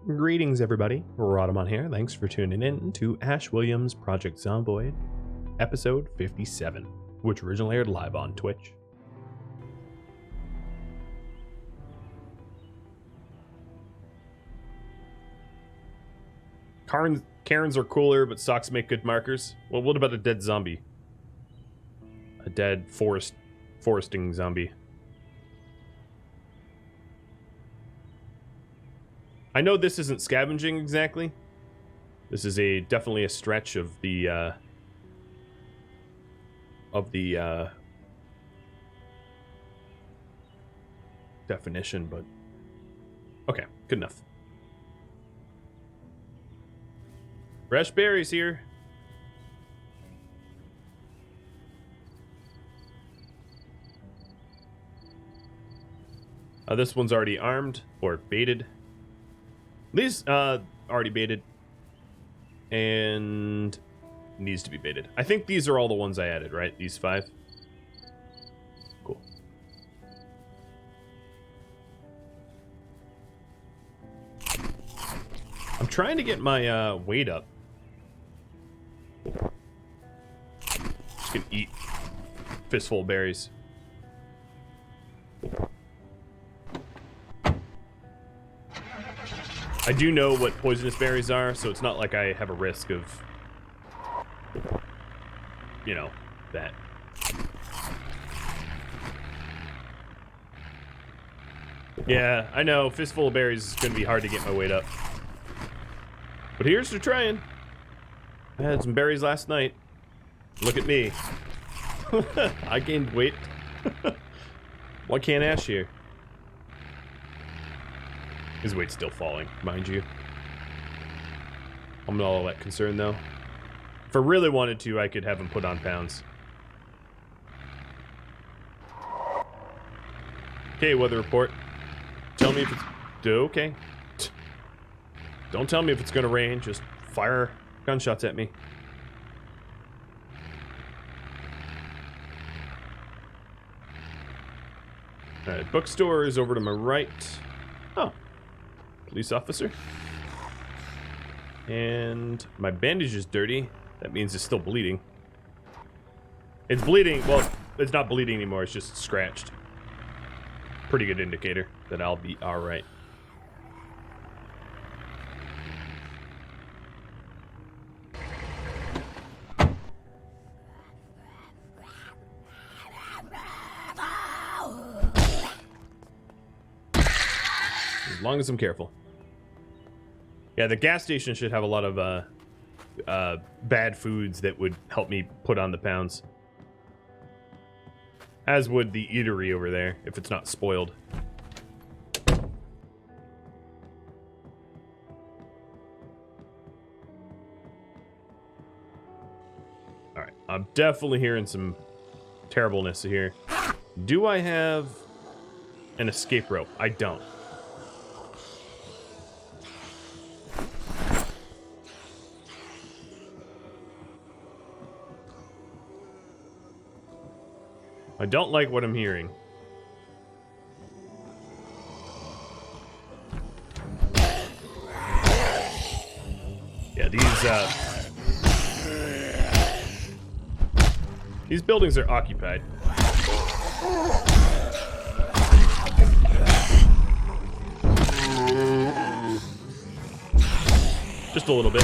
Greetings, everybody. Rhadamant here. Thanks for tuning in to Ash Williams' Project Zomboid, episode 57, which originally aired live on Twitch. Cairns are cooler, but socks make good markers. Well, what about a dead zombie? A dead foresting zombie. I know this isn't scavenging exactly. This is definitely a stretch of the definition, but okay, good enough. Fresh berries here. This one's already armed or baited. These already baited and needs to be baited. I think these are all the ones I added, right? These 5. Cool. I'm trying to get my weight up. Just gonna eat fistful of berries. I do know what poisonous berries are, so it's not like I have a risk of, you know, that. Yeah, I know, fistful of berries is gonna be hard to get my weight up. But here's to trying. I had some berries last night. Look at me. I gained weight. Why can't Ash here? His weight's still falling, mind you. I'm not all that concerned, though. If I really wanted to, I could have him put on pounds. Okay, weather report. Tell me if it's... Okay. Don't tell me if it's gonna rain, just fire gunshots at me. Alright, bookstore is over to my right. Oh. Police officer. And my bandage is dirty. That means it's still bleeding. It's bleeding. Well, it's not bleeding anymore. It's just scratched. Pretty good indicator that I'll be alright. As long as I'm careful. Yeah, the gas station should have a lot of bad foods that would help me put on the pounds. As would the eatery over there, if it's not spoiled. Alright, I'm definitely hearing some terribleness here. Do I have an escape rope? I don't. I don't like what I'm hearing. Yeah, these buildings are occupied. Just a little bit.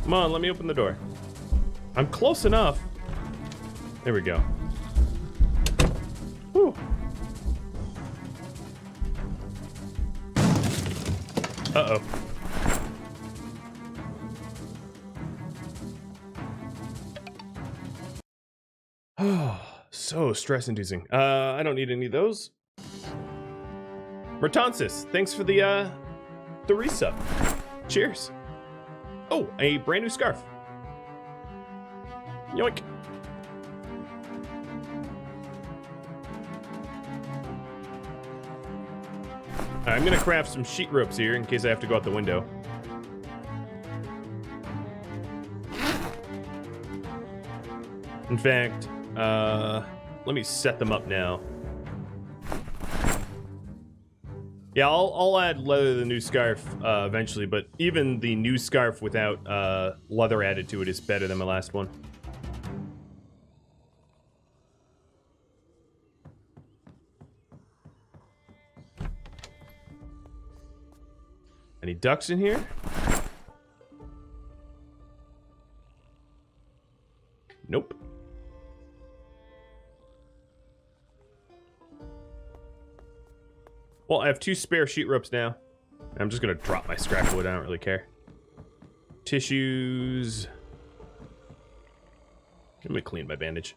Come on, let me open the door. I'm close enough. There we go. Whew. Uh-oh. Oh, so stress-inducing. I don't need any of those. Mertonsis, thanks for the resub. Cheers. Oh, a brand new scarf. Yoink. I'm gonna craft some sheet ropes here in case I have to go out the window. In fact, let me set them up now. Yeah, I'll add leather to the new scarf eventually, but even the new scarf without leather added to it is better than my last one. Any ducks in here? Nope. Well, I have 2 spare sheet ropes now. I'm just gonna drop my scrap wood. I don't really care. Tissues. Let me clean my bandage.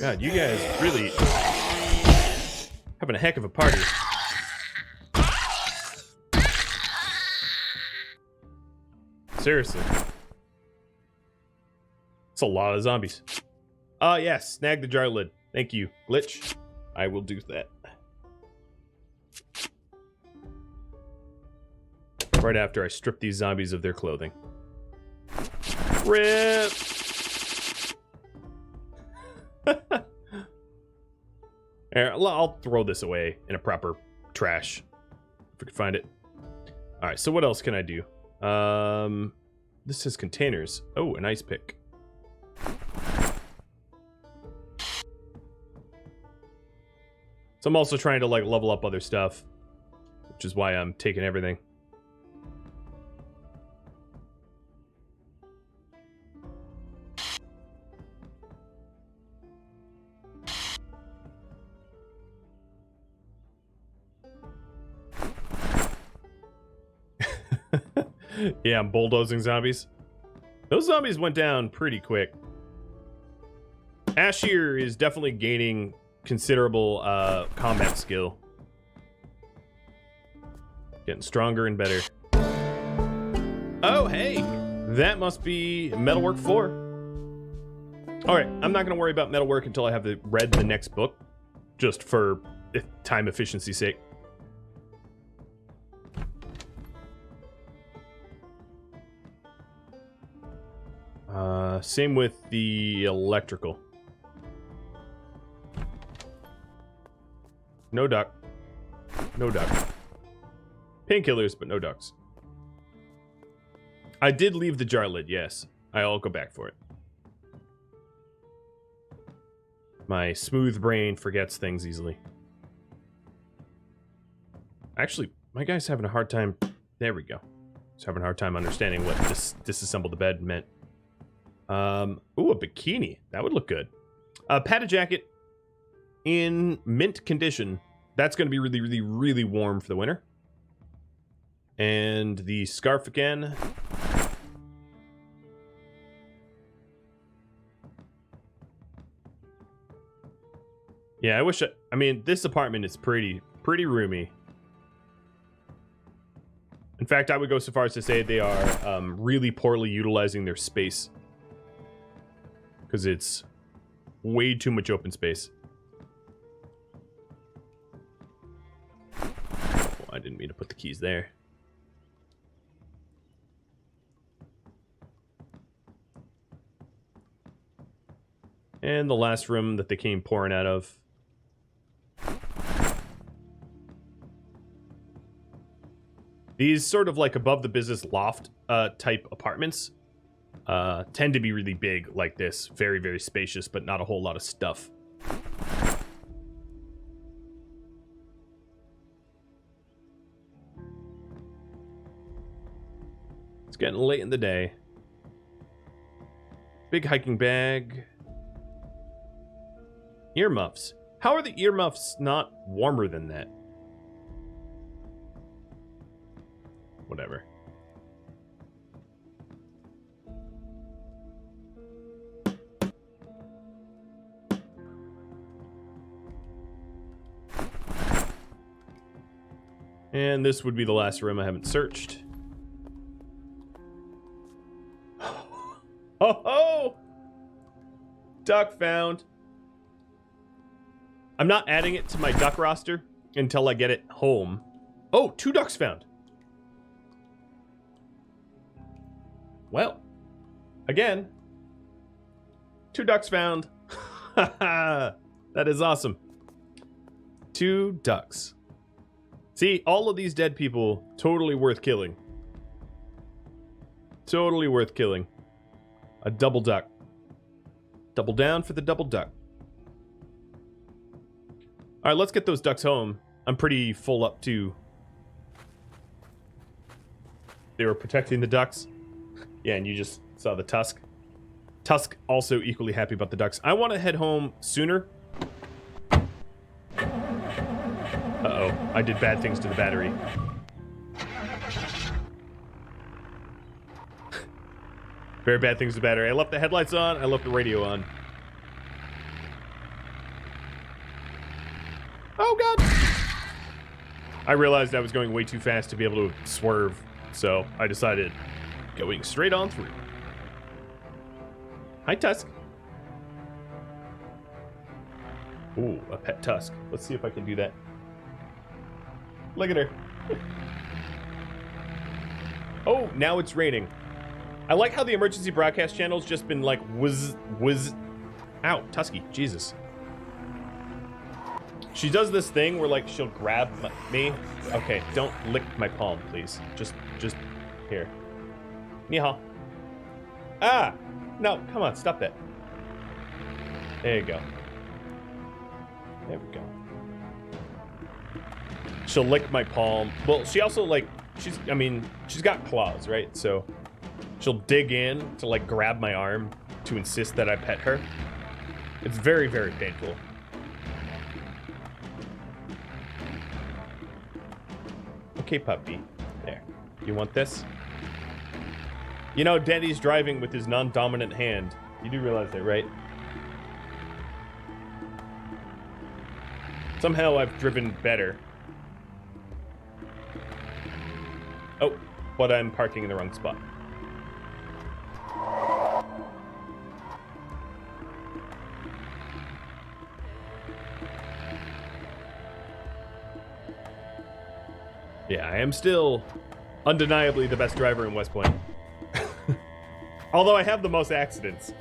God, you guys really having a heck of a party. Seriously. It's a lot of zombies. Yes, snag the jar lid. Thank you, Glitch. I will do that. Right after I strip these zombies of their clothing. RIP! I'll throw this away in a proper trash if we can find it. All right, so what else can I do? This says containers. Oh, an ice pick. So I'm also trying to like level up other stuff, which is why I'm taking everything. Yeah, I'm bulldozing zombies. Those zombies went down pretty quick. Ashir is definitely gaining considerable combat skill. Getting stronger and better. Oh, hey! That must be Metalwork 4. Alright, I'm not going to worry about Metalwork until I have read the next book. Just for time efficiency's sake. Same with the electrical. No duck. No duck. Painkillers, but no ducks. I did leave the jar lid, yes. I'll go back for it. My smooth brain forgets things easily. Actually, my guy's having a hard time. There we go. He's having a hard time understanding what disassemble the bed meant. Ooh, a bikini. That would look good. Padded jacket in mint condition. That's going to be really, really, really warm for the winter. And the scarf again. Yeah, I mean, this apartment is pretty roomy. In fact, I would go so far as to say they are really poorly utilizing their space. Because it's way too much open space. Oh, I didn't mean to put the keys there. And the last room that they came pouring out of. These sort of like above the business loft type apartments tend to be really big like this. Very, very spacious, but not a whole lot of stuff. It's getting late in the day. Big hiking bag. Earmuffs. How are the earmuffs not warmer than that? Whatever. And this would be the last room I haven't searched. Oh ho! Duck found. I'm not adding it to my duck roster until I get it home. Oh, 2 ducks found. Well, again, 2 ducks found. That is awesome. 2 ducks. See, all of these dead people, totally worth killing. Totally worth killing. A double duck. Double down for the double duck. Alright, let's get those ducks home. I'm pretty full up too. They were protecting the ducks. Yeah, and you just saw the tusk. Tusk also equally happy about the ducks. I want to head home sooner. Uh-oh, I did bad things to the battery. Very bad things to the battery. I left the headlights on, I left the radio on. Oh god! I realized I was going way too fast to be able to swerve, so I decided going straight on through. Hi, Tusk. Ooh, a pet Tusk. Let's see if I can do that. Look at her. Oh, now it's raining. I like how the emergency broadcast channel's just been like whiz. Ow, Tusky, Jesus. She does this thing where like she'll grab me. Okay, don't lick my palm, please. Just here. Ni hao. Ah! No, come on, stop that. There you go. There we go. She'll lick my palm. Well, she also like, she's got claws, right? So she'll dig in to like grab my arm to insist that I pet her. It's very, very painful. Okay, puppy. There. You want this? You know, Daddy's driving with his non-dominant hand. You do realize that, right? Somehow I've driven better. Oh, but I'm parking in the wrong spot. Yeah, I am still undeniably the best driver in West Point. Although I have the most accidents.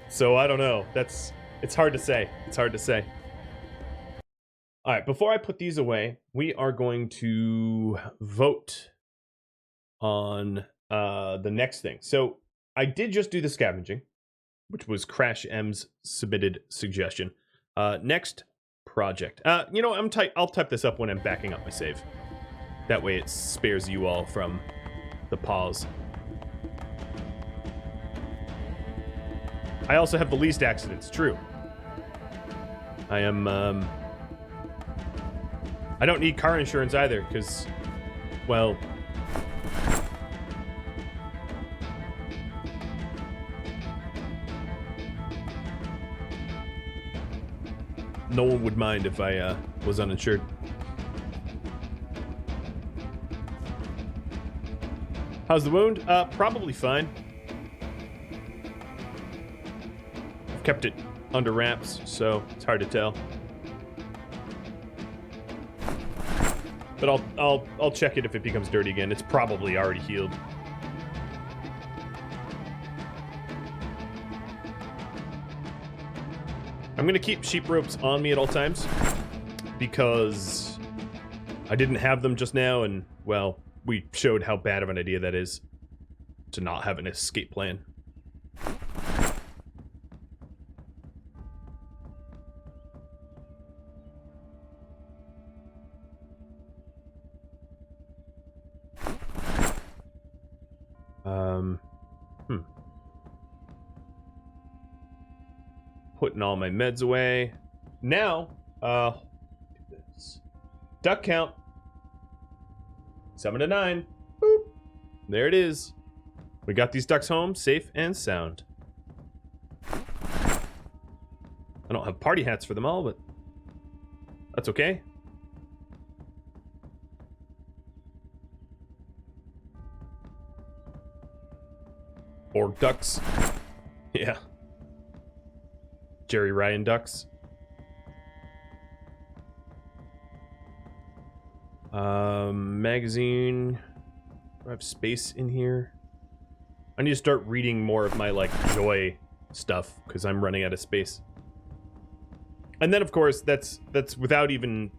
So I don't know. It's hard to say. It's hard to say. All right, before I put these away, we are going to vote on the next thing. So I did just do the scavenging, which was Crash M's submitted suggestion. Next project. You know, I'll type this up when I'm backing up my save. That way it spares you all from the pause. I also have the least accidents, true. I am, I don't need car insurance either, because, well... no one would mind if I, was uninsured. How's the wound? Probably fine. I've kept it under wraps, so it's hard to tell. But I'll check it if it becomes dirty again. It's probably already healed. I'm gonna keep sheep ropes on me at all times because I didn't have them just now, and well, we showed how bad of an idea that is to not have an escape plan. Putting all my meds away. Now, duck count. 7 to 9. Boop. There it is. We got these ducks home, safe and sound. I don't have party hats for them all, but that's okay. Borg ducks. Yeah. Jerry Ryan ducks. Magazine. Do I have space in here? I need to start reading more of my, like, joy stuff, because I'm running out of space. And then, of course, that's without even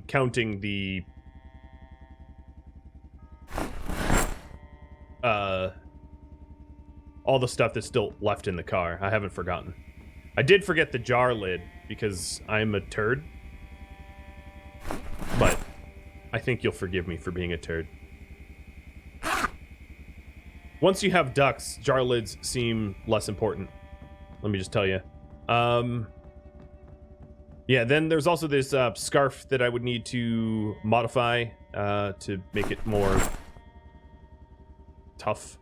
counting the all the stuff that's still left in the car. I haven't forgotten. I did forget the jar lid because I'm a turd. But I think you'll forgive me for being a turd. Once you have ducks, jar lids seem less important. Let me just tell you. Yeah, then there's also this scarf that I would need to modify to make it more tough.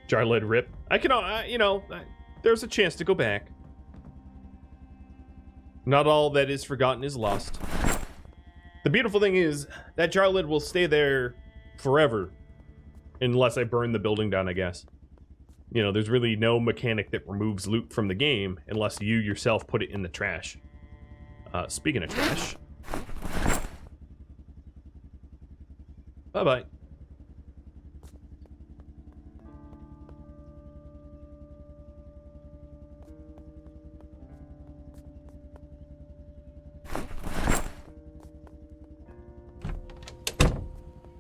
Jar lid rip. I can, there's a chance to go back. Not all that is forgotten is lost. The beautiful thing is, that jar lid will stay there forever. Unless I burn the building down, I guess. You know, there's really no mechanic that removes loot from the game unless you yourself put it in the trash. Speaking of trash. Bye-bye.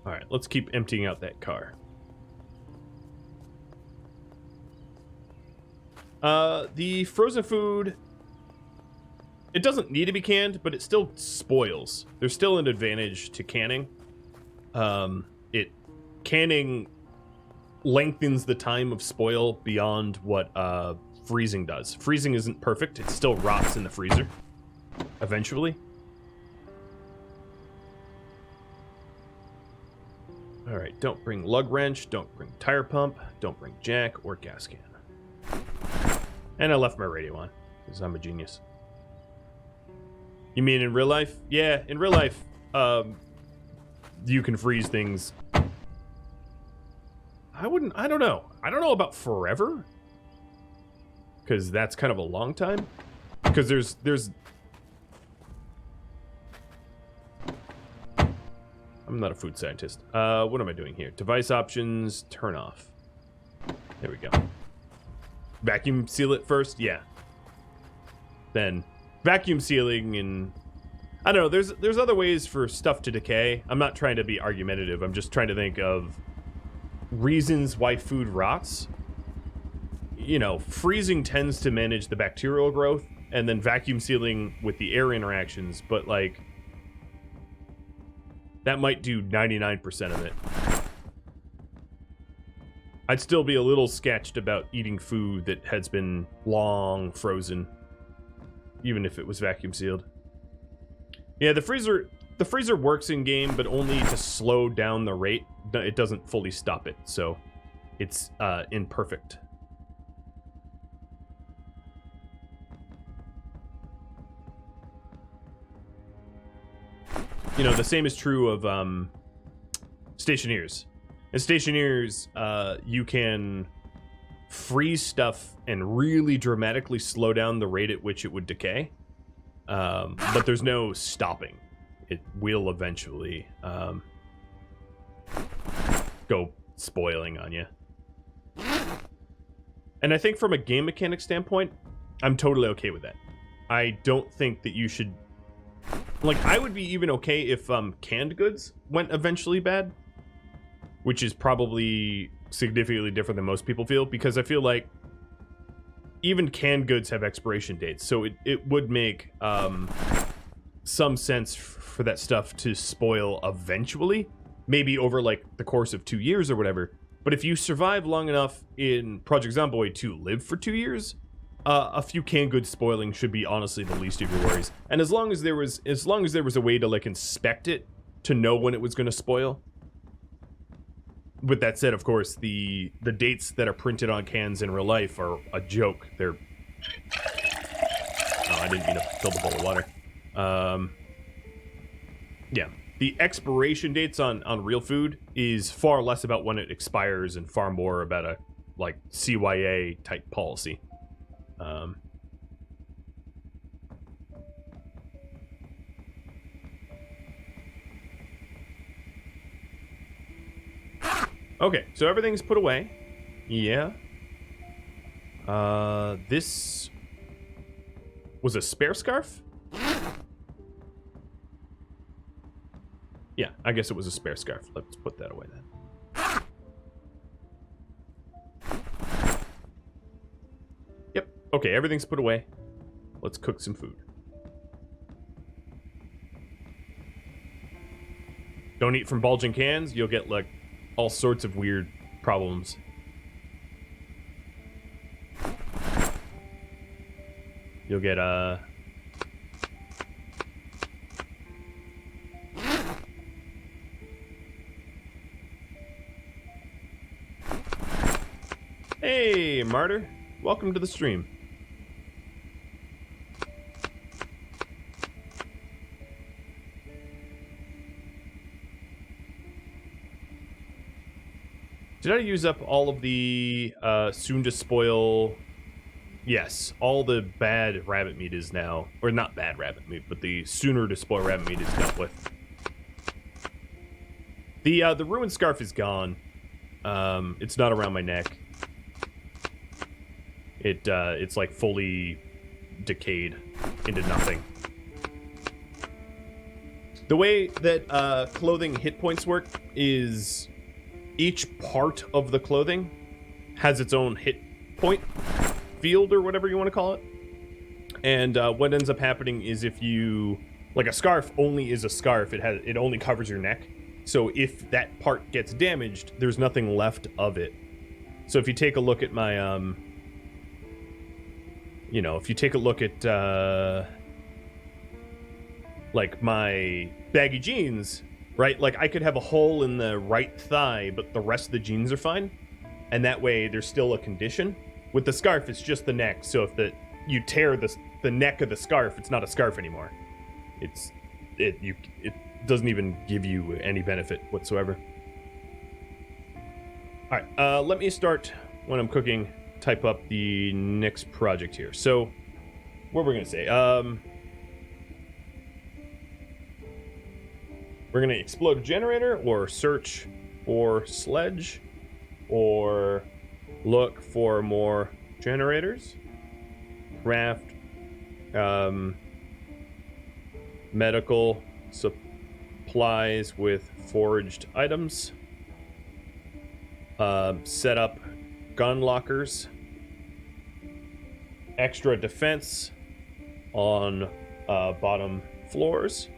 Alright, let's keep emptying out that car. The frozen food, it doesn't need to be canned, but it still spoils. There's still an advantage to canning. Canning lengthens the time of spoil beyond what freezing does. Freezing isn't perfect. It still rots in the freezer eventually. Alright, don't bring lug wrench, don't bring tire pump, don't bring jack or gas can. And I left my radio on, because I'm a genius. You mean in real life? Yeah, in real life, you can freeze things. I don't know. I don't know about forever. Because that's kind of a long time. Because there's... I'm not a food scientist. What am I doing here? Device options, turn off. There we go. Vacuum seal it first? Yeah. Then vacuum sealing and... I don't know, there's other ways for stuff to decay. I'm not trying to be argumentative. I'm just trying to think of reasons why food rots. You know, freezing tends to manage the bacterial growth, and then vacuum sealing with the air interactions, but, like, that might do 99% of it. I'd still be a little sketched about eating food that has been long frozen, even if it was vacuum sealed. Yeah, the freezer works in game, but only to slow down the rate. It doesn't fully stop it, so it's imperfect. You know, the same is true of stationeers. In stationeers, you can freeze stuff and really dramatically slow down the rate at which it would decay. But there's no stopping. It will eventually go spoiling on you. And I think from a game mechanic standpoint, I'm totally okay with that. I don't think that you should... Like, I would be even okay if canned goods went eventually bad. Which is probably significantly different than most people feel, because I feel like even canned goods have expiration dates, so it would make some sense for that stuff to spoil eventually, maybe over like the course of 2 years or whatever. But if you survive long enough in Project Zomboid to live for 2 years, a few canned goods spoiling should be honestly the least of your worries. And as long as there was a way to like inspect it to know when it was going to spoil. With that said, of course, the dates that are printed on cans in real life are a joke. They're... Oh, I didn't mean to fill the bowl of water. Yeah. the expiration dates on real food is far less about when it expires and far more about a, like, CYA type policy. Okay, so everything's put away. Yeah. This was a spare scarf? Yeah, I guess it was a spare scarf. Let's put that away then. Yep. Okay, everything's put away. Let's cook some food. Don't eat from bulging cans. You'll get, like, all sorts of weird problems. You'll get, Hey, Martyr. Welcome to the stream. Did I use up all of the soon to spoil? Yes, all the bad rabbit meat is now, or not bad rabbit meat, but the sooner to spoil rabbit meat is dealt with. The ruined scarf is gone. It's not around my neck. It's like fully decayed into nothing. The way that clothing hit points work is each part of the clothing has its own hit point field or whatever you want to call it. And what ends up happening is if you, like, a scarf only is a scarf. It only covers your neck. So if that part gets damaged, there's nothing left of it. So if you take a look at my you know, if you take a look at like my baggy jeans, right? Like, I could have a hole in the right thigh, but the rest of the jeans are fine. And that way, there's still a condition. With the scarf, it's just the neck. So if you tear the neck of the scarf, it's not a scarf anymore. It doesn't even give you any benefit whatsoever. All right, let me start when I'm cooking. Type up the next project here. So, what we're gonna say? We're going to explode a generator, or search for Sledge, or look for more generators, craft medical supplies with foraged items, set up gun lockers, extra defense on bottom floors,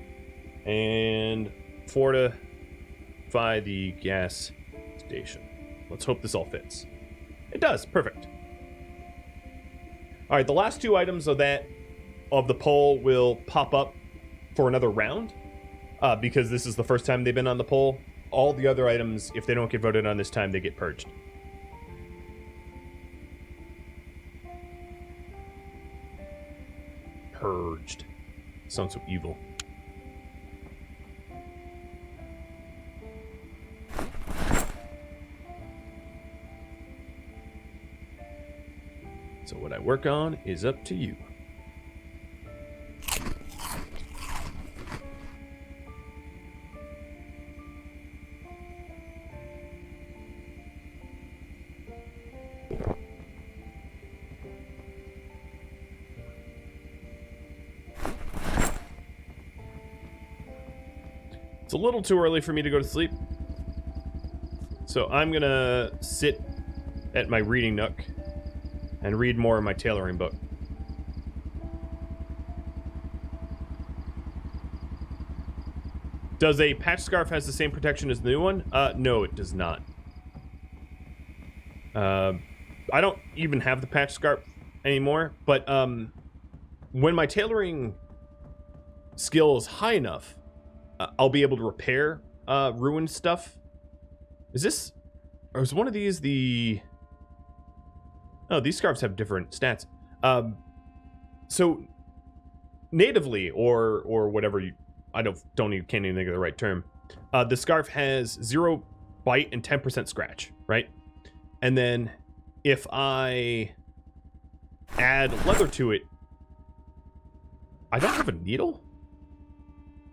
and fortify the gas station. Let's hope this all fits. It does. Perfect. All right, the last two items of the poll will pop up for another round because this is the first time they've been on the poll. All the other items, if they don't get voted on this time, they get purged. Purged. Sounds so evil. So what I work on is up to you. It's a little too early for me to go to sleep. So I'm gonna sit at my reading nook and read more of my tailoring book. Does a patch scarf has the same protection as the new one? No, it does not. I don't even have the patch scarf anymore, but when my tailoring skill is high enough, I'll be able to repair ruined stuff. Is this, or is one of these the... Oh, these scarves have different stats. So natively, or whatever can't even think of the right term. The scarf has 0 bite and 10% scratch, right? And then if I add leather to it, I don't have a needle?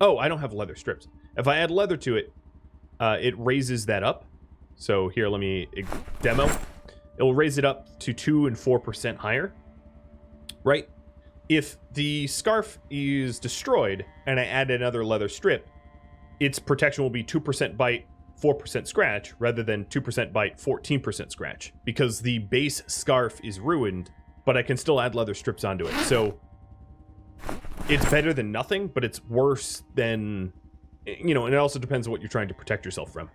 Oh, I don't have leather strips. If I add leather to it, it raises that up. So here, let me demo. It will raise it up to 2 and 4% higher, right? If the scarf is destroyed and I add another leather strip, its protection will be 2% bite, 4% scratch, rather than 2% bite, 14% scratch, because the base scarf is ruined, but I can still add leather strips onto it. So it's better than nothing, but it's worse than, you know, and it also depends on what you're trying to protect yourself from.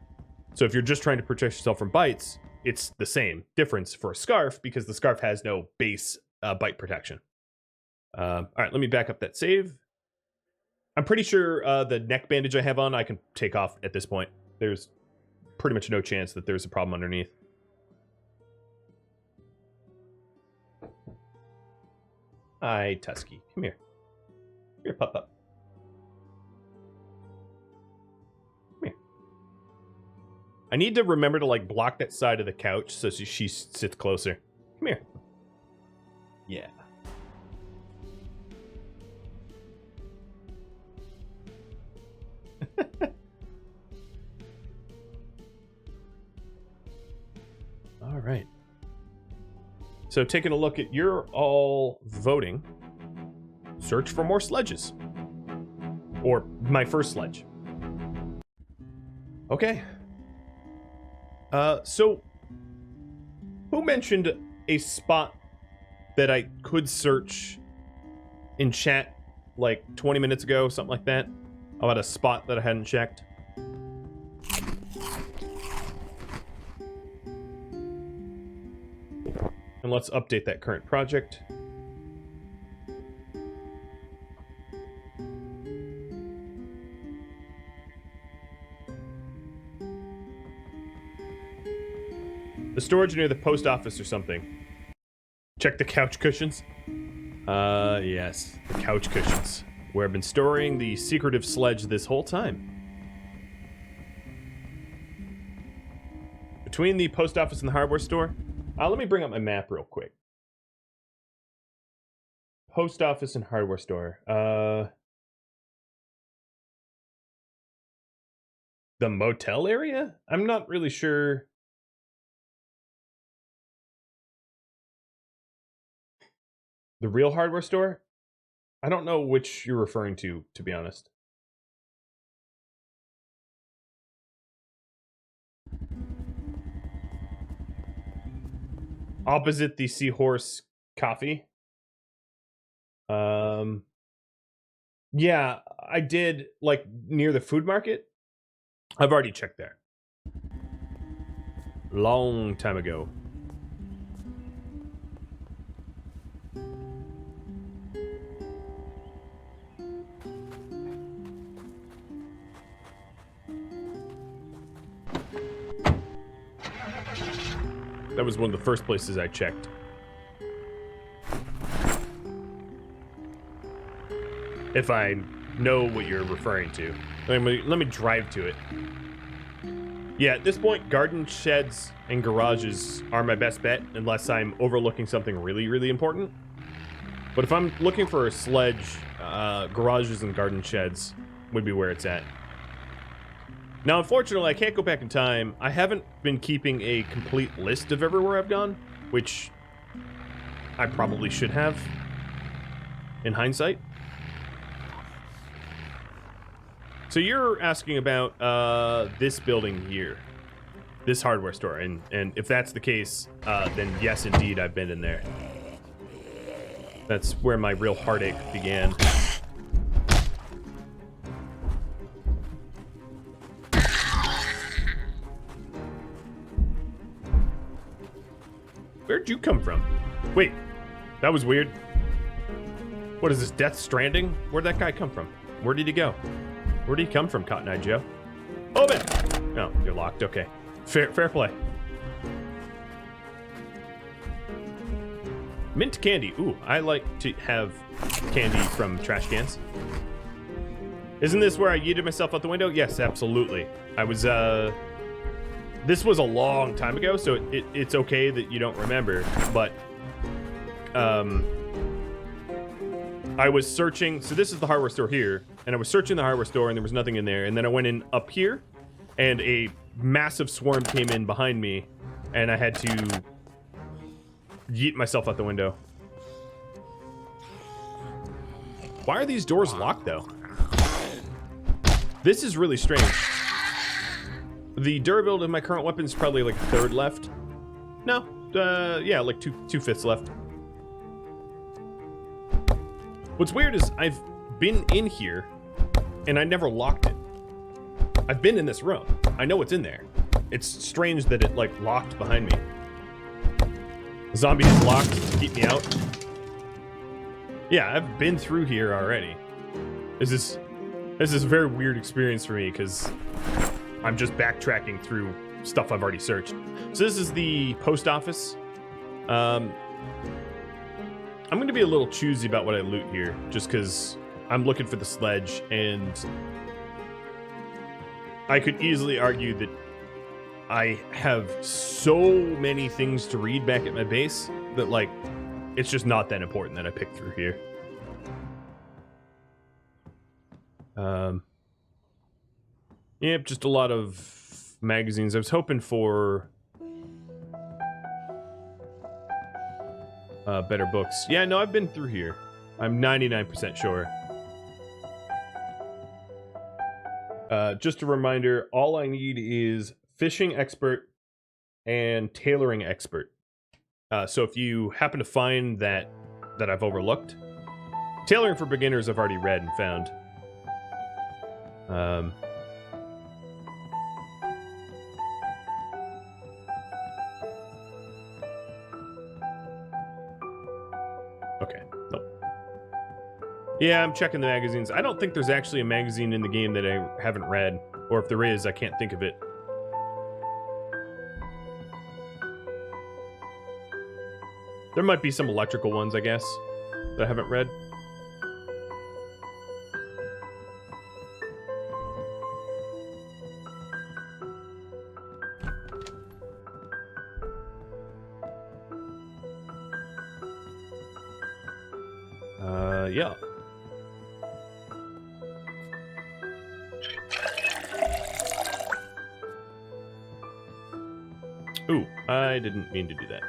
So if you're just trying to protect yourself from bites, it's the same difference for a scarf, because the scarf has no base bite protection. All right, let me back up that save. I'm pretty sure the neck bandage I have on, I can take off at this point. There's pretty much no chance that there's a problem underneath. Hi, Tusky. Come here. Come here, pup. Come here. I need to remember to, like, block that side of the couch so she sits closer. Come here. Yeah. All right. So taking a look at, you're all voting. Search for more sledges. Or my first sledge. Okay. So who mentioned a spot that I could search in chat like 20 minutes ago, something like that? About a spot that I hadn't checked. And let's update that current project. The storage near the post office or something. Check the couch cushions. Yes, the couch cushions, where I've been storing the secretive sledge this whole time. Between the post office and the hardware store. Let me bring up my map real quick. Post office and hardware store. The motel area? I'm not really sure. The real hardware store? I don't know which you're referring to be honest. Opposite the Seahorse Coffee. Yeah, I did, like, near the food market. I've already checked there. Long time ago. That was one of the first places I checked. If I know what you're referring to. Let me drive to it. Yeah, at this point, garden sheds and garages are my best bet, unless I'm overlooking something really, really important. But if I'm looking for a sledge, garages and garden sheds would be where it's at. Now, unfortunately, I can't go back in time. I haven't been keeping a complete list of everywhere I've gone, which I probably should have, in hindsight. So you're asking about this building here, this hardware store, and if that's the case, then yes, indeed, I've been in there. That's where my real heartache began. Where'd you come from? Wait, that was weird. What is this, Death Stranding? Where'd that guy come from? Where did he go? Where'd he come from, Cotton Eye Joe? Open! Oh, you're locked, okay. Fair play. Mint candy. Ooh, I like to have candy from trash cans. Isn't this where I yeeted myself out the window? Yes, absolutely. I was, this was a long time ago, so it's okay that you don't remember, but, I was searching, so this is the hardware store here, and I was searching the hardware store and there was nothing in there, and then I went in up here, and a massive swarm came in behind me, and I had to yeet myself out the window. Why are these doors locked, though? This is really strange. The durability of my current weapon is probably like a third left. No, yeah, like two-fifths left. What's weird is I've been in here, and I never locked it. I've been in this room. I know what's in there. It's strange that it, like, locked behind me. The zombie is locked to keep me out. Yeah, I've been through here already. This is a very weird experience for me, because I'm just backtracking through stuff I've already searched. So this is the post office. I'm going to be a little choosy about what I loot here, just because I'm looking for the sledge, and I could easily argue that I have so many things to read back at my base that, like, it's just not that important that I pick through here. Yep, just a lot of magazines. I was hoping for better books. Yeah, no, I've been through here. I'm 99% sure. Just a reminder, all I need is fishing expert and tailoring expert. So if you happen to find that I've overlooked, tailoring for beginners I've already read and found. Okay. Nope. Yeah, I'm checking the magazines. I don't think there's actually a magazine in the game that I haven't read, or if there is, I can't think of it. There might be some electrical ones, I guess, that I haven't read. Yeah. Ooh, I didn't mean to do that.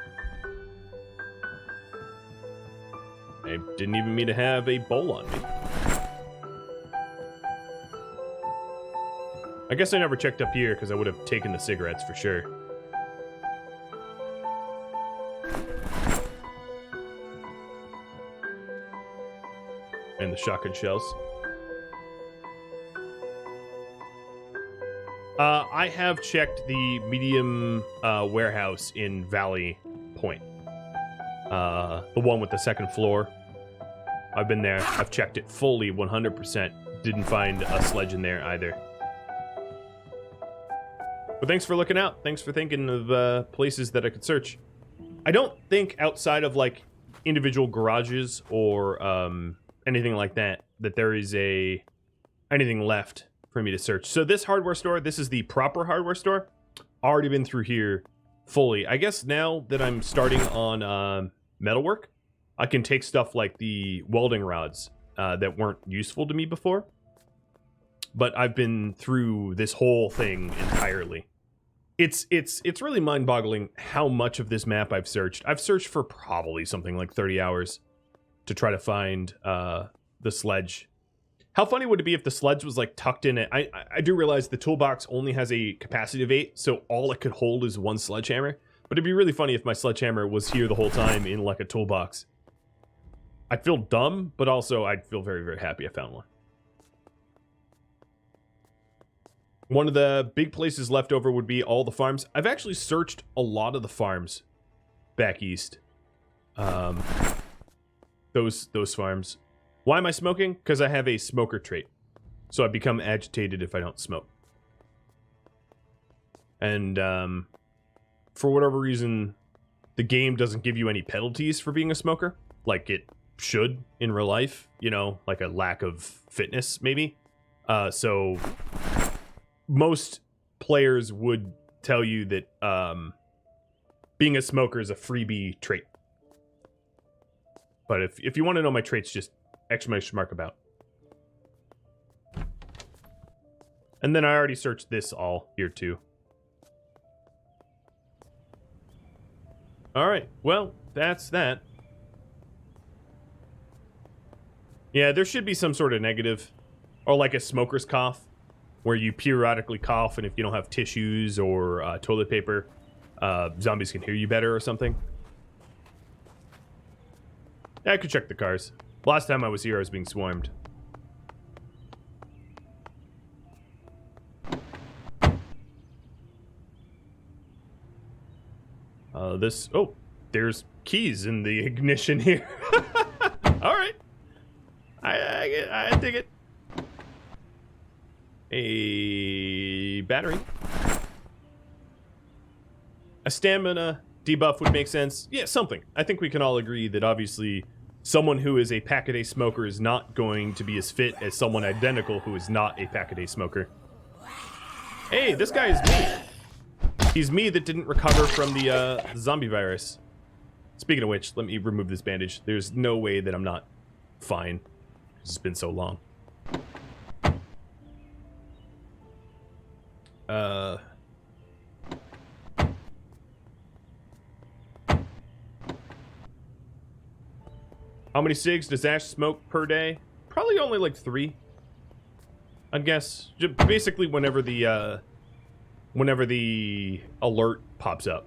I didn't even mean to have a bowl on me. I guess I never checked up here because I would have taken the cigarettes for sure. And the shotgun shells. I have checked the medium warehouse in Valley Point. The one with the second floor. I've been there. I've checked it fully 100%. Didn't find a sledge in there either. But thanks for looking out. Thanks for thinking of places that I could search. I don't think outside of like individual garages or anything like that there is anything left for me to search. So this hardware store, this is the proper hardware store. Already been through here fully. I guess now that I'm starting on metalwork, I can take stuff like the welding rods that weren't useful to me before. But I've been through this whole thing entirely. It's really mind-boggling how much of this map I've searched. I've searched for probably something like 30 hours to try to find the sledge. How funny would it be if the sledge was like tucked in it? I do realize the toolbox only has a capacity of 8, so all it could hold is one sledgehammer. But it'd be really funny if my sledgehammer was here the whole time in like a toolbox. I'd feel dumb, but also I'd feel very, very happy I found one. One of the big places left over would be all the farms. I've actually searched a lot of the farms back east. Those farms. Why am I smoking? Because I have a smoker trait. So I become agitated if I don't smoke. And for whatever reason, the game doesn't give you any penalties for being a smoker. Like it should in real life. You know, like a lack of fitness, maybe. So most players would tell you that being a smoker is a freebie trait. But if you want to know my traits, just exclamation mark about. And then I already searched this all here too. All right, well, that's that. Yeah, there should be some sort of negative, or like a smoker's cough, where you periodically cough, and if you don't have tissues or toilet paper, zombies can hear you better or something. Yeah, I could check the cars. Last time I was here, I was being swarmed. Oh, there's keys in the ignition here. All right. I dig it. A battery. A stamina debuff would make sense. Yeah, something. I think we can all agree that obviously someone who is a pack-a-day smoker is not going to be as fit as someone identical who is not a pack-a-day smoker. Hey, this guy is me. He's me that didn't recover from the zombie virus. Speaking of which, let me remove this bandage. There's no way that I'm not fine. It's been so long. How many cigs does Ash smoke per day? Probably only like 3. I guess. Basically whenever the alert pops up.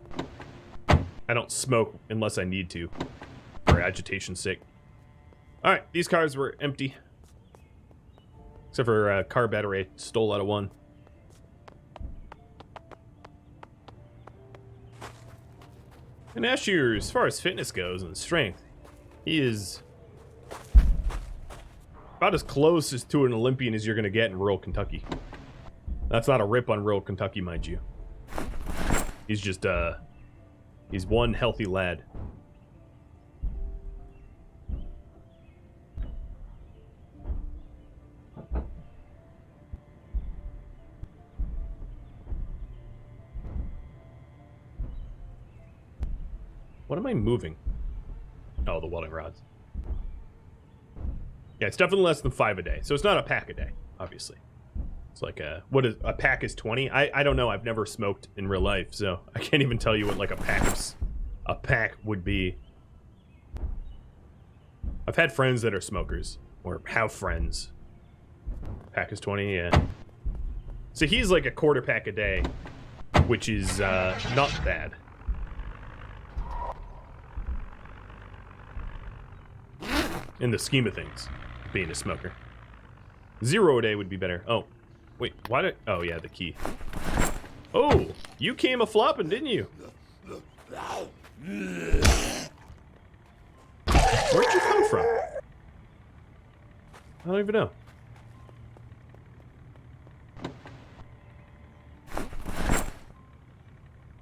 I don't smoke unless I need to. For agitation's sake. Alright, these cars were empty. Except for a car battery I stole out of one. And Asher, as far as fitness goes and strength, he is about as close as to an Olympian as you're going to get in rural Kentucky. That's not a rip on rural Kentucky, mind you. He's just, he's one healthy lad. What am I moving? Oh, the welding rods. Yeah, it's definitely less than 5 a day. So it's not a pack a day, obviously. It's like a pack is 20? I don't know. I've never smoked in real life, so I can't even tell you what like a pack would be. I've had friends that are smokers, or have friends. Pack is 20, yeah. So he's like a quarter pack a day, which is not bad. In the scheme of things, being a smoker. 0 a day would be better. Oh, wait, why did... Oh, yeah, the key. Oh, you came a-flopping, didn't you? Where'd you come from? I don't even know.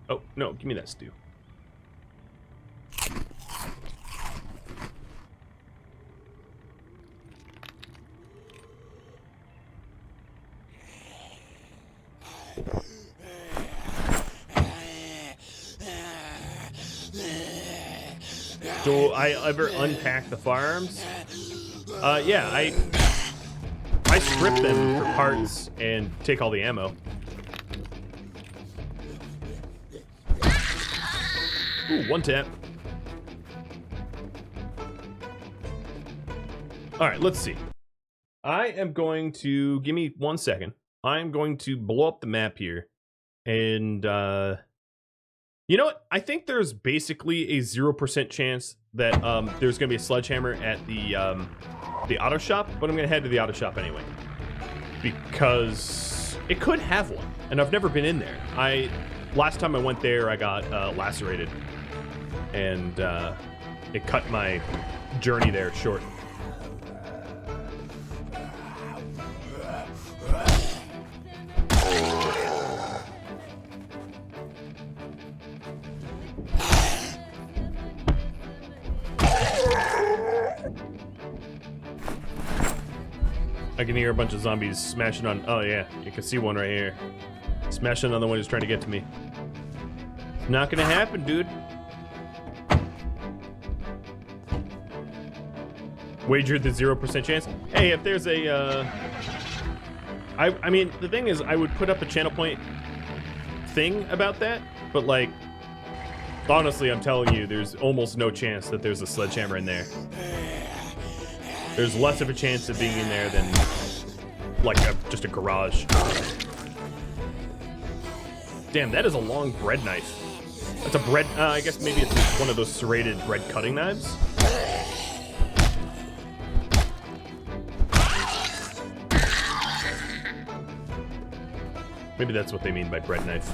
Oh, no, give me that stew. Do I ever unpack the firearms? Yeah, I strip them for parts and take all the ammo. Ooh, 1 tap. Alright, let's see. I am going to... Give me 1 second. I'm going to blow up the map here. And, you know what? I think there's basically a 0% chance that there's going to be a sledgehammer at the auto shop, but I'm going to head to the auto shop anyway. Because it could have one, and I've never been in there. Last time I went there, I got lacerated, and it cut my journey there short. I can hear a bunch of zombies smashing on... Oh, yeah. You can see one right here. Smashing on the one who's trying to get to me. It's not gonna happen, dude. Wagered the 0% chance. Hey, if there's a... I mean, the thing is, I would put up a channel point thing about that, but, like... Honestly, I'm telling you, there's almost no chance that there's a sledgehammer in there. There's less of a chance of being in there than, like, just a garage. Damn, that is a long bread knife. That's a bread, I guess maybe it's one of those serrated bread cutting knives. Maybe that's what they mean by bread knife.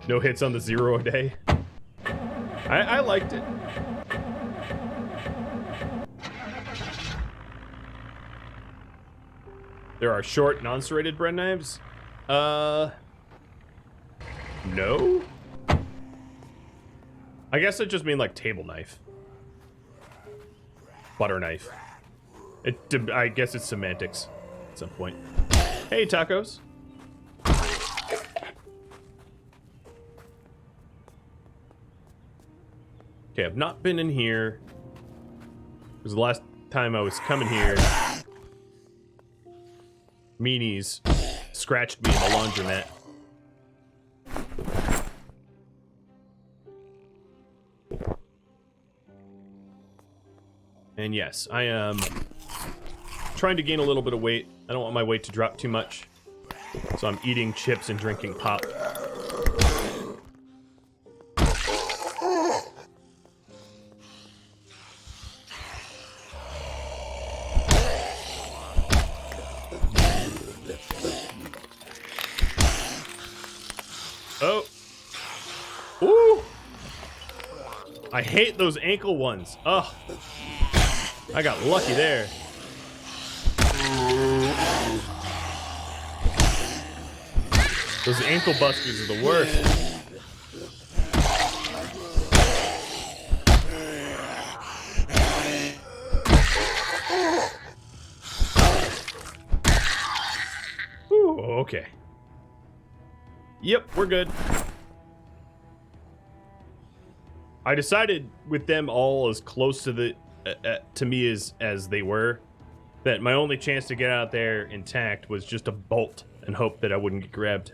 No hits on the 0 a day. I liked it. There are short, non-serrated bread knives? No? I guess it just mean like table knife. Butter knife. I guess it's semantics at some point. Hey, tacos. Okay, I've not been in here. It was the last time I was coming here. Meanies scratched me in the laundromat. And yes, I am trying to gain a little bit of weight. I don't want my weight to drop too much. So I'm eating chips and drinking pop. Oh. Ooh. I hate those ankle ones. Ugh. I got lucky there. Those ankle busters are the worst. Ooh, okay. Yep, we're good. I decided with them all as close to the to me as they were, that my only chance to get out there intact was just to bolt and hope that I wouldn't get grabbed.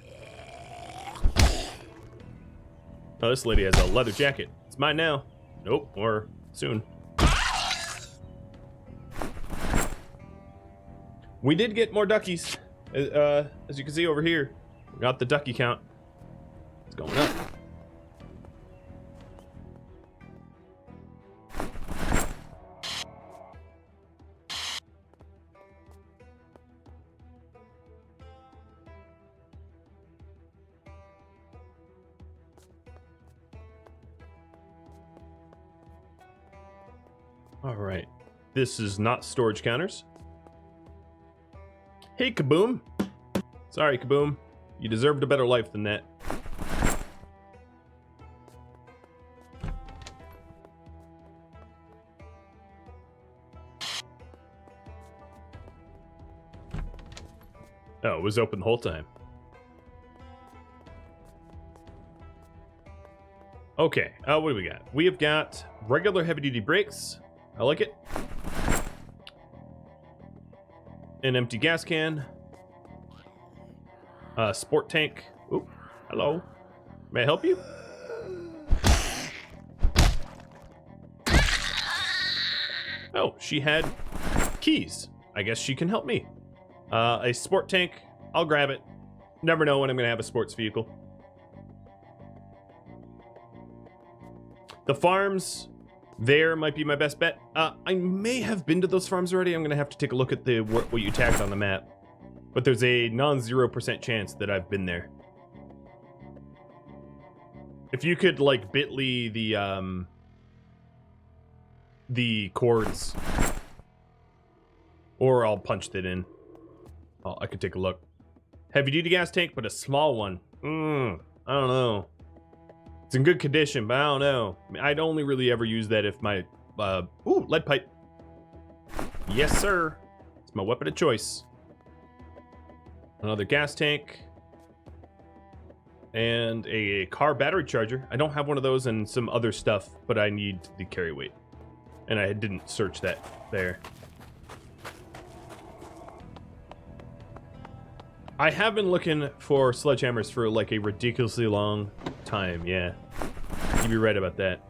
Oh, this lady has a leather jacket. It's mine now. Nope, or soon. We did get more duckies. As you can see over here. We got the ducky count. It's going up. All right. This is not storage counters. Hey, Kaboom. Sorry, Kaboom. You deserved a better life than that. Oh, it was open the whole time. Okay, what do we got? We have got regular heavy-duty brakes. I like it. An empty gas can. Sport tank. Oop, hello. May I help you? Oh, she had keys. I guess she can help me. A sport tank. I'll grab it. Never know when I'm gonna have a sports vehicle. The farms there might be my best bet. I may have been to those farms already. I'm gonna have to take a look at the what you tagged on the map. But there's a non-0% chance that I've been there. If you could like bit.ly the chords, or I'll punch that in. Oh, I could take a look. Heavy duty gas tank, but a small one. I don't know. It's in good condition, but I don't know. I mean, I'd only really ever use that if my Ooh, lead pipe. Yes, sir. It's my weapon of choice. Another gas tank. And a car battery charger. I don't have one of those and some other stuff, but I need the carry weight. And I didn't search that there. I have been looking for sledgehammers for like a ridiculously long time, yeah. You'd be right about that.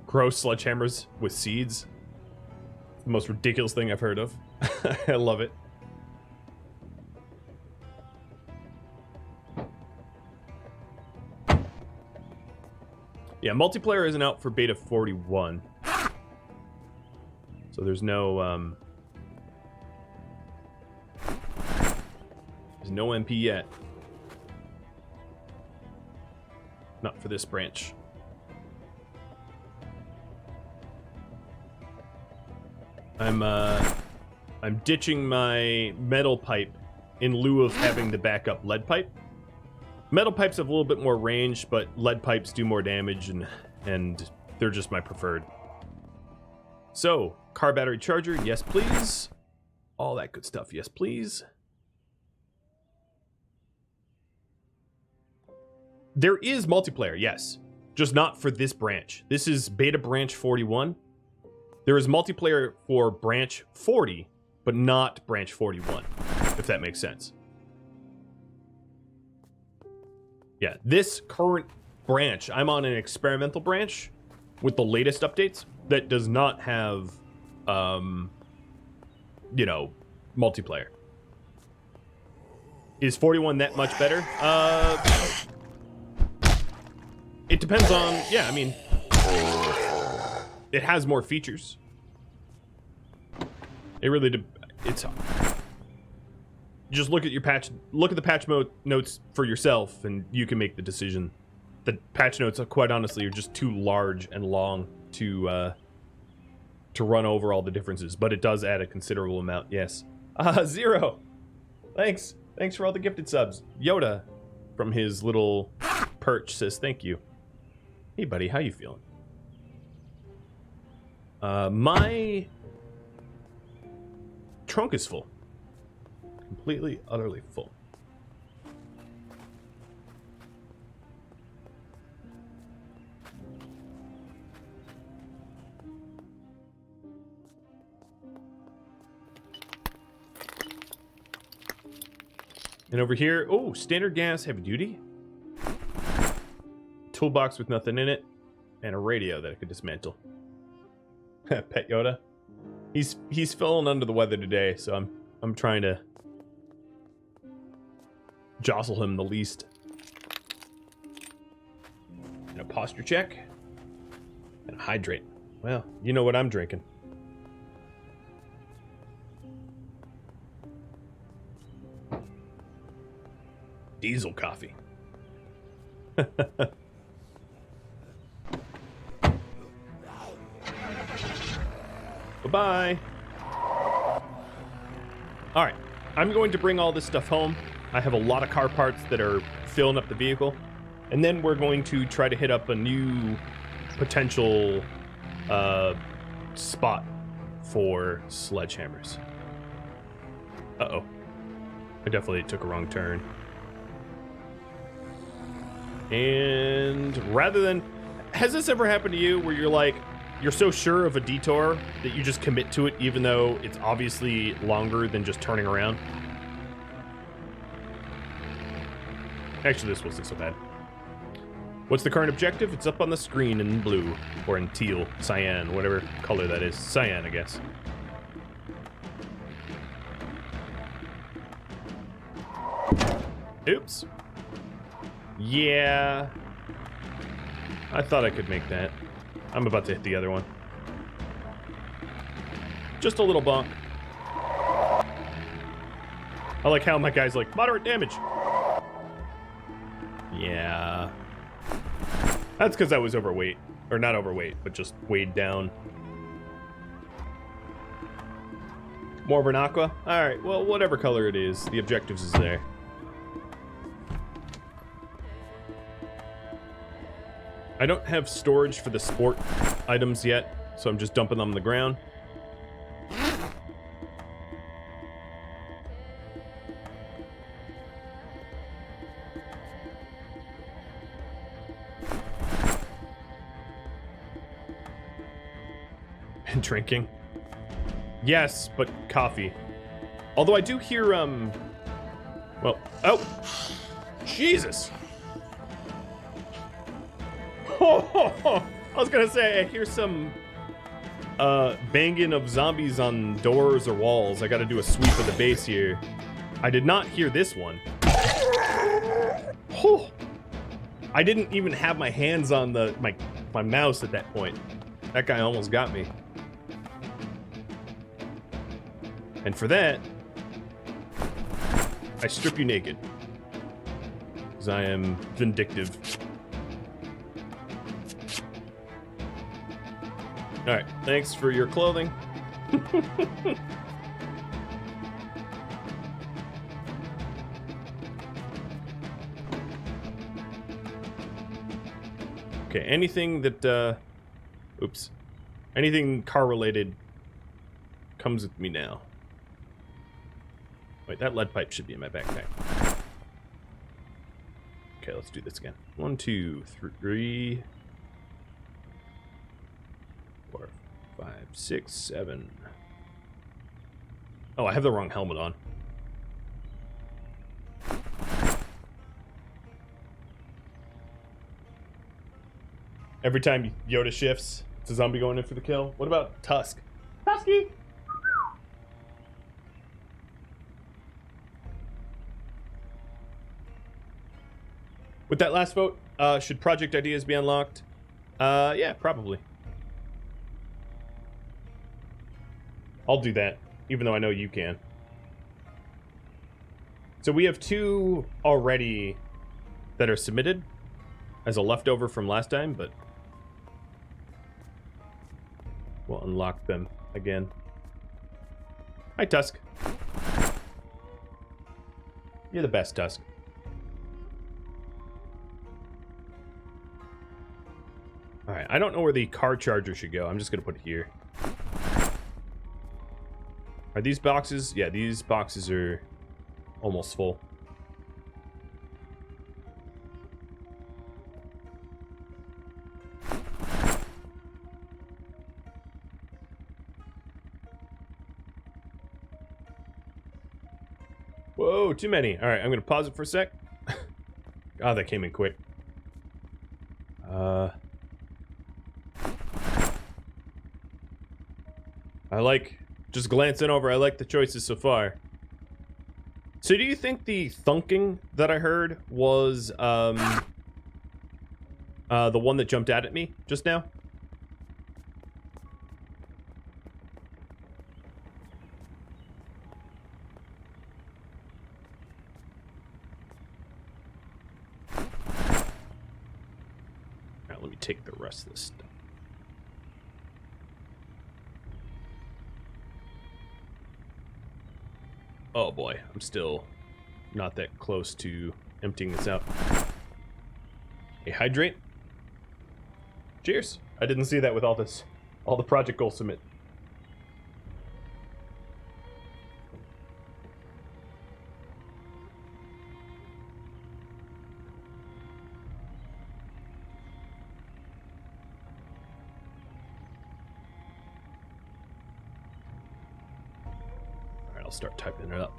Gross sledgehammers with seeds. The most ridiculous thing I've heard of. I love it. Yeah, multiplayer isn't out for beta 41. So there's no there's no MP yet. Not for this branch. I'm ditching my metal pipe in lieu of having the backup lead pipe. Metal pipes have a little bit more range, but lead pipes do more damage, and they're just my preferred. So, car battery charger, yes please. All that good stuff, yes please. There is multiplayer, yes. Just not for this branch. This is beta branch 41. There is multiplayer for branch 40, but not branch 41, if that makes sense. Yeah, this current branch, I'm on an experimental branch with the latest updates that does not have, you know, multiplayer. Is 41 that much better? It depends on, yeah, I mean, it has more features. It really, it's, just look at your patch, look at the patch notes for yourself, and you can make the decision. The patch notes, quite honestly, are just too large and long to run over all the differences, but it does add a considerable amount, yes. Zero! Thanks for all the gifted subs. Yoda, from his little perch, says thank you. Hey buddy, how you feeling? My trunk is full. Completely, utterly full. And over here, oh, standard gas, heavy duty. Toolbox with nothing in it, and a radio that I could dismantle. Pet Yoda. He's feeling under the weather today, so I'm trying to jostle him the least. And a posture check. And a hydrate. Well, you know what I'm drinking. Diesel coffee. Bye-bye. Alright, I'm going to bring all this stuff home. I have a lot of car parts that are filling up the vehicle. And then we're going to try to hit up a new potential spot for sledgehammers. Uh-oh. I definitely took a wrong turn. And rather than... Has this ever happened to you where you're like, you're so sure of a detour that you just commit to it even though it's obviously longer than just turning around? Actually, this wasn't so bad. What's the current objective? It's up on the screen in blue, or in teal, cyan, whatever color that is. Cyan, I guess. Oops. Yeah. I thought I could make that. I'm about to hit the other one. Just a little bonk. I like how my guy's like, moderate damage. Yeah. That's because I was overweight. Or not overweight, but just weighed down. More of an aqua? Alright, well, whatever color it is, the objectives is there. I don't have storage for the sport items yet, so I'm just dumping them on the ground. And drinking. Yes, but coffee. Although I do hear, well, oh! Jesus! I was gonna say, I hear some, banging of zombies on doors or walls. I gotta do a sweep of the base here. I did not hear this one. Oh! I didn't even have my hands on my mouse at that point. That guy almost got me. And for that, I strip you naked. Because I am vindictive. Alright, thanks for your clothing. Okay, anything that, oops. Anything car-related comes with me now. Wait, that lead pipe should be in my backpack. Okay, let's do this again. 1, 2, 3, 4, 5, 6, 7. Oh, I have the wrong helmet on. Every time Yoda shifts, it's a zombie going in for the kill. What about Tusk? Tusky! With that last vote, should project ideas be unlocked? Yeah, probably. I'll do that, even though I know you can. So we have 2 already that are submitted as a leftover from last time, but we'll unlock them again. Hi, Tusk. You're the best, Tusk. Alright, I don't know where the car charger should go. I'm just gonna put it here. Are these boxes? Yeah, these boxes are almost full. Whoa, too many. Alright, I'm gonna pause it for a sec. God, that came in quick. I like, just glancing over, I like the choices so far. So do you think the thunking that I heard was, the one that jumped out at me just now? Alright, let me take the rest of this stuff. Oh boy, I'm still not that close to emptying this out. Hey, hydrate. Cheers. I didn't see that with all the project goal submit. I'll start typing it up.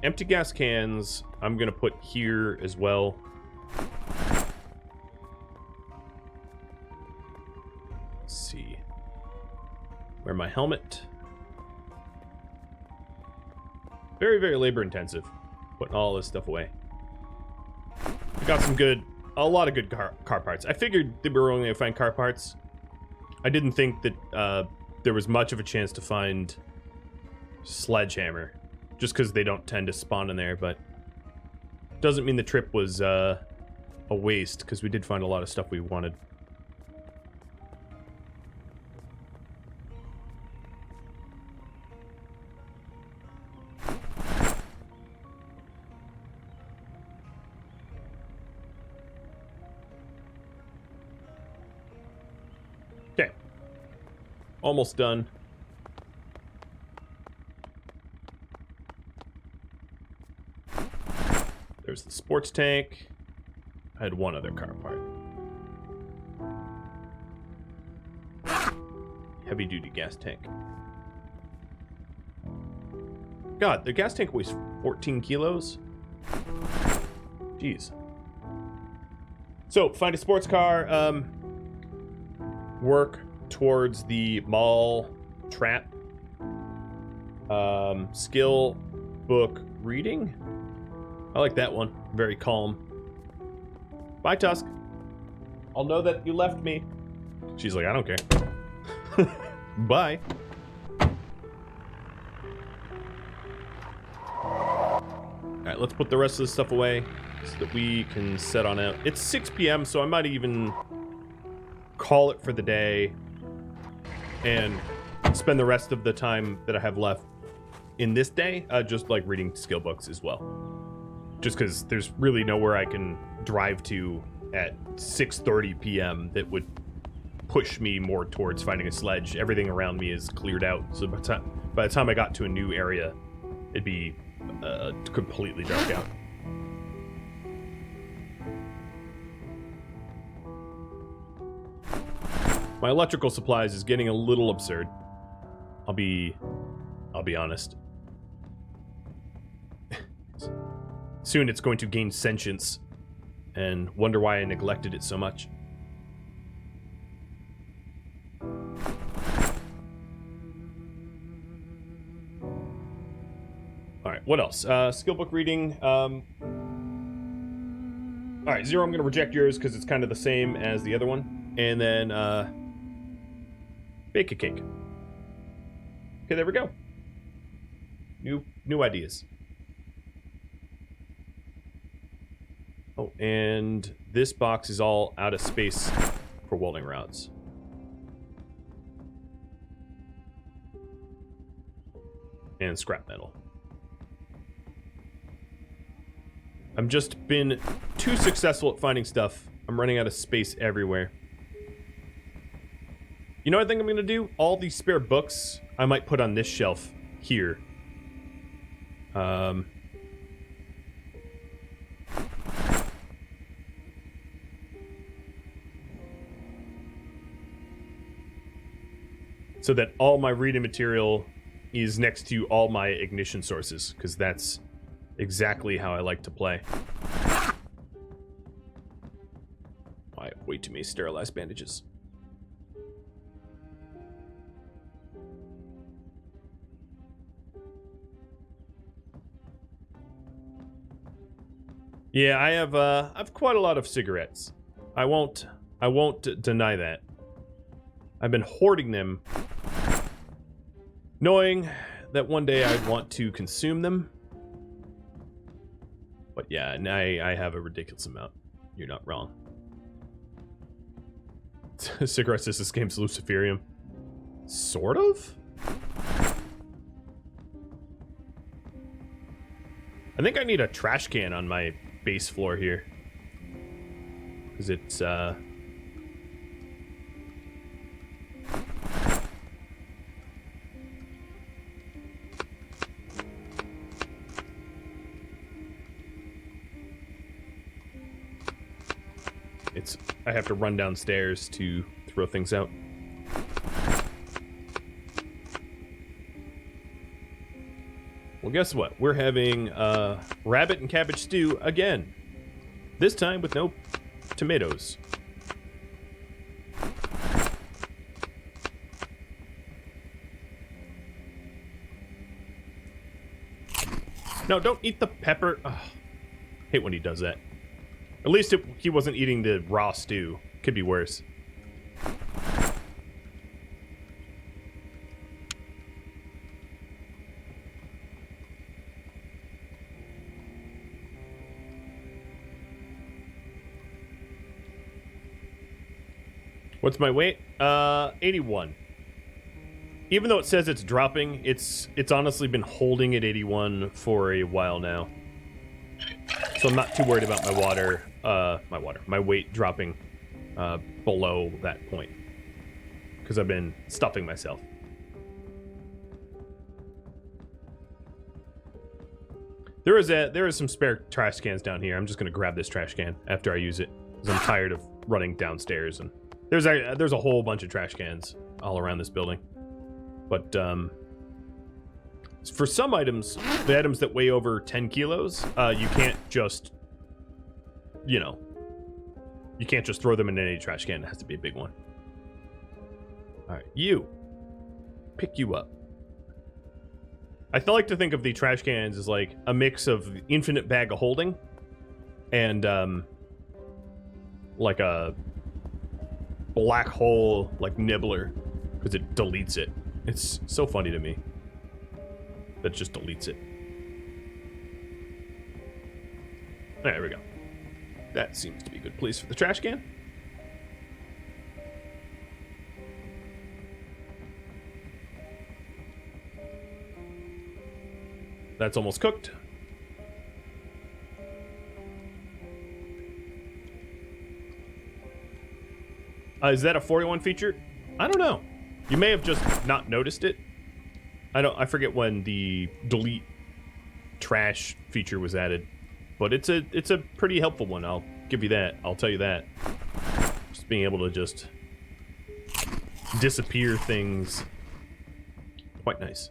Empty gas cans, I'm gonna put here as well. Let's see. Wear my helmet. Very, very labor intensive. Putting all this stuff away. I got a lot of good car parts. I figured that we were only gonna find car parts. I didn't think that there was much of a chance to find sledgehammer, just because they don't tend to spawn in there, but doesn't mean the trip was a waste, because we did find a lot of stuff we wanted. Almost done. There's the sports tank. I had one other car part. Heavy duty gas tank. God, the gas tank weighs 14 kilos? Jeez. So, find a sports car, work towards the mall trap, skill book reading. I like that one. Very calm. Bye, Tusk. I'll know that you left me. She's like, I don't care. Bye. Alright, let's put the rest of this stuff away so that we can set on out. It's 6 p.m., so I might even call it for the day and spend the rest of the time that I have left in this day just like reading skill books as well. Just because there's really nowhere I can drive to at 6:30 p.m. that would push me more towards finding a sledge. Everything around me is cleared out, so by the time I got to a new area, it'd be completely dark out. My electrical supplies is getting a little absurd. I'll be honest. Soon it's going to gain sentience and wonder why I neglected it so much. Alright, what else? Skill book reading. Alright, Zero, I'm going to reject yours because it's kind of the same as the other one. And then, bake a cake. Okay, there we go. New ideas. Oh, and this box is all out of space for welding rods. And scrap metal. I've just been too successful at finding stuff. I'm running out of space everywhere. You know what I think I'm going to do? All these spare books, I might put on this shelf here. So that all my reading material is next to all my ignition sources, because that's exactly how I like to play. I have way too many sterilized bandages. Yeah, I've quite a lot of cigarettes. I won't deny that. I've been hoarding them, knowing that one day I'd want to consume them. But yeah, and I have a ridiculous amount. You're not wrong. Cigarettes is this game's Luciferium. Sort of? I think I need a trash can on my base floor here. Because it's, I have to run downstairs to throw things out. Well, guess what? We're having rabbit and cabbage stew again. This time with no tomatoes. No, don't eat the pepper. Ugh. Hate when he does that. At least he wasn't eating the raw stew. Could be worse. What's my weight? 81. Even though it says it's dropping, it's honestly been holding at 81 for a while now. So I'm not too worried about my weight dropping below that point. because I've been stuffing myself. There is some spare trash cans down here. I'm just gonna grab this trash can after I use it, because I'm tired of running downstairs. And there's a whole bunch of trash cans all around this building. But for some items, the items that weigh over 10 kilos, you can't just, you can't just throw them in any trash can. It has to be a big one. All right, pick you up. I like to think of the trash cans as like a mix of infinite bag of holding and like a black hole like nibbler, because it deletes it. It's so funny to me that it just deletes it. There we go. That seems to be a good place for the trash can. That's almost cooked. Is that a 41 feature? I don't know. You may have just not noticed it. I forget when the delete trash feature was added, but it's a pretty helpful one. I'll give you that. I'll tell you that. Just being able to just disappear things. Quite nice.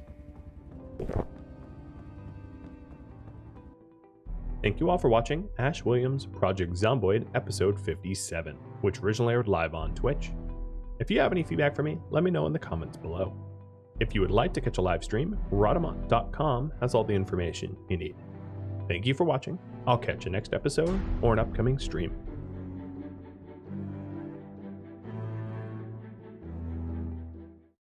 Thank you all for watching Ash Williams' Project Zomboid episode 57, which originally aired live on Twitch. If you have any feedback for me, let me know in the comments below. If you would like to catch a live stream, Rhadamant.com has all the information you need. Thank you for watching. I'll catch you next episode or an upcoming stream.